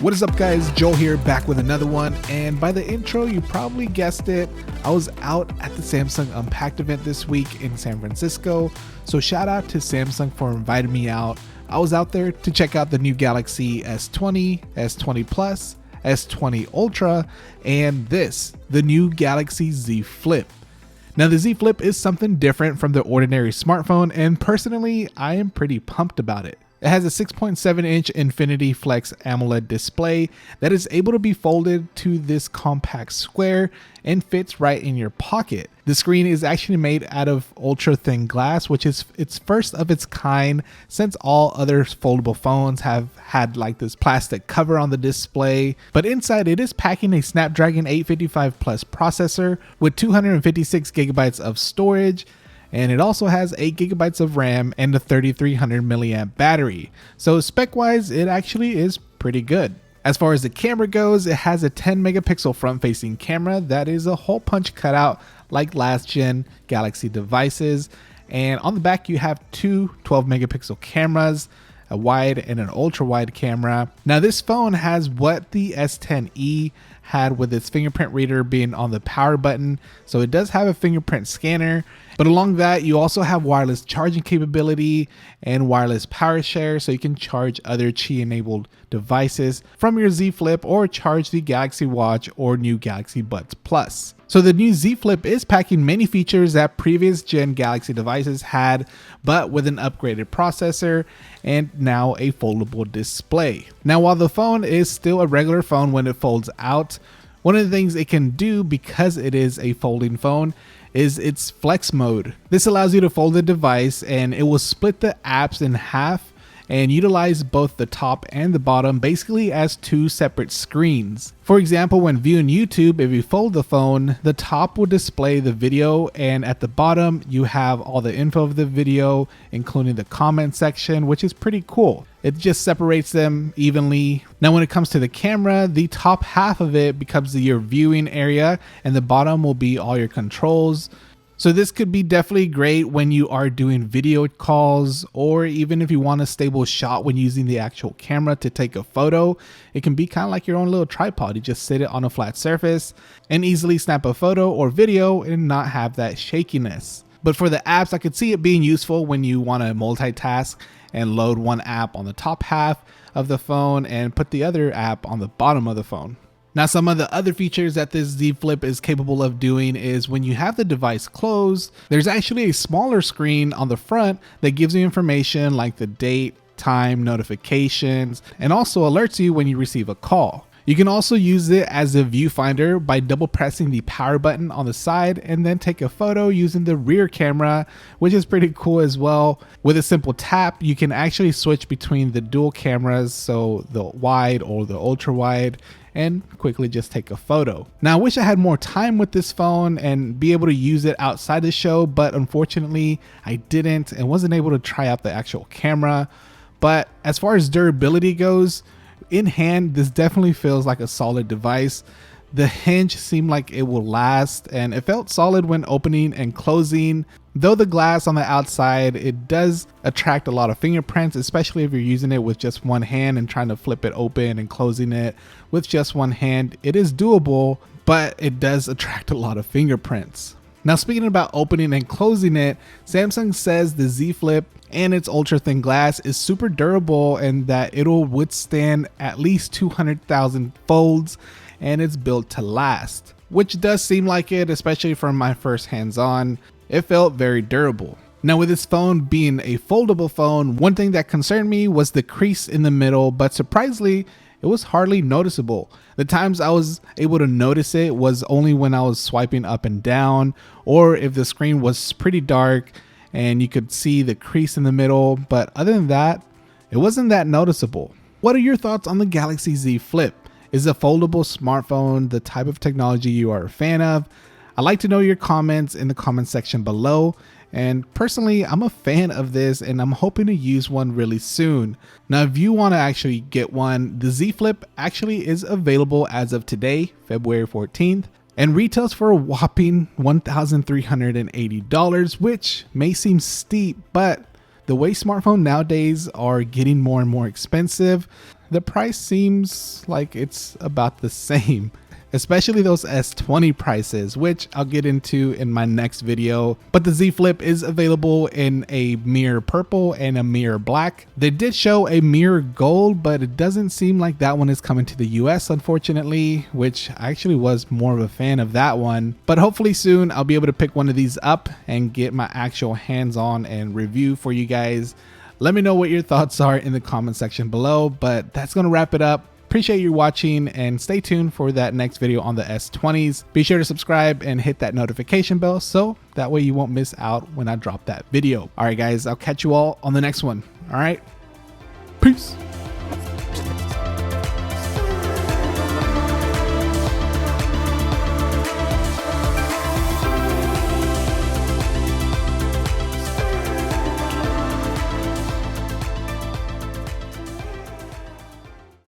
What is up, guys? Joel here, back with another one. And by the intro, you probably guessed it. I was out at the Samsung Unpacked event this week in San Francisco. So shout out to Samsung for inviting me out. I was out there to check out the new Galaxy S20, S20 Plus, S20 Ultra, and the new Galaxy Z Flip. Now, the Z Flip is something different from the ordinary smartphone, and personally, I am pretty pumped about it. It has a 6.7-inch Infinity Flex AMOLED display that is able to be folded to this compact square and fits right in your pocket. The screen is actually made out of ultra thin glass, which is its first of its kind, since all other foldable phones have had like this plastic cover on the display. But inside, it is packing a Snapdragon 855 Plus processor with 256 gigabytes of storage. And it also has 8 gigabytes of RAM and a 3300 milliamp battery. So spec wise, it actually is pretty good. As far as the camera goes, it has a 10 megapixel front facing camera that is a hole punch cutout like last gen Galaxy devices. And on the back, you have two 12 megapixel cameras, a wide and an ultra wide camera. Now, this phone has what the S10e had with its fingerprint reader being on the power button. So it does have a fingerprint scanner, but along that you also have wireless charging capability and wireless power share, so you can charge other Qi enabled devices from your Z Flip or charge the Galaxy Watch or new Galaxy Buds Plus. So the new Z Flip is packing many features that previous gen Galaxy devices had, but with an upgraded processor and now a foldable display. Now, while the phone is still a regular phone when it folds out, one of the things it can do, because it is a folding phone, is its flex mode. This allows you to fold the device and it will split the apps in half and utilize both the top and the bottom basically as two separate screens. For example, when viewing YouTube, if you fold the phone, the top will display the video, and at the bottom you have all the info of the video, including the comment section, which is pretty cool. It just separates them evenly. Now, when it comes to the camera, the top half of it becomes your viewing area and the bottom will be all your controls. So this could be definitely great when you are doing video calls, or even if you want a stable shot when using the actual camera to take a photo. It can be kind of like your own little tripod. You just sit it on a flat surface and easily snap a photo or video and not have that shakiness. But for the apps, I could see it being useful when you want to multitask and load one app on the top half of the phone and put the other app on the bottom of the phone. Now, some of the other features that this Z Flip is capable of doing is when you have the device closed, there's actually a smaller screen on the front that gives you information like the date, time, notifications, and also alerts you when you receive a call. You can also use it as a viewfinder by double pressing the power button on the side and then take a photo using the rear camera, which is pretty cool as well. With a simple tap, you can actually switch between the dual cameras, so the wide or the ultra wide, and quickly just take a photo. Now, I wish I had more time with this phone and be able to use it outside the show, but unfortunately I didn't and wasn't able to try out the actual camera. But as far as durability goes, in hand, this definitely feels like a solid device. The hinge seemed like it will last, and it felt solid when opening and closing. Though the glass on the outside, it does attract a lot of fingerprints, especially if you're using it with just one hand and trying to flip it open and closing it with just one hand. It is doable, but it does attract a lot of fingerprints. Now, speaking about opening and closing it, Samsung says the Z Flip and its ultra thin glass is super durable and that it'll withstand at least 200,000 folds, and it's built to last, which does seem like it, especially from my first hands-on. It felt very durable. Now, with this phone being a foldable phone, one thing that concerned me was the crease in the middle, but surprisingly, it was hardly noticeable. The times I was able to notice it was only when I was swiping up and down, or if the screen was pretty dark and you could see the crease in the middle, but other than that, it wasn't that noticeable. What are your thoughts on the Galaxy Z Flip? Is a foldable smartphone the type of technology you are a fan of? I'd like to know your comments in the comment section below. And personally, I'm a fan of this and I'm hoping to use one really soon. Now, if you want to actually get one, the Z Flip actually is available as of today, February 14th, and retails for a whopping $1,380, which may seem steep, but the way smartphones nowadays are getting more and more expensive, the price seems like it's about the same, especially those S20 prices, which I'll get into in my next video. But the Z Flip is available in a mirror purple and a mirror black. They did show a mirror gold, but it doesn't seem like that one is coming to the US, unfortunately, which I actually was more of a fan of that one. But hopefully soon I'll be able to pick one of these up and get my actual hands-on and review for you guys. Let me know what your thoughts are in the comment section below, but that's gonna wrap it up. Appreciate you watching and stay tuned for that next video on the S20s. Be sure to subscribe and hit that notification bell so that way you won't miss out when I drop that video. All right, guys, I'll catch you all on the next one. All right, peace.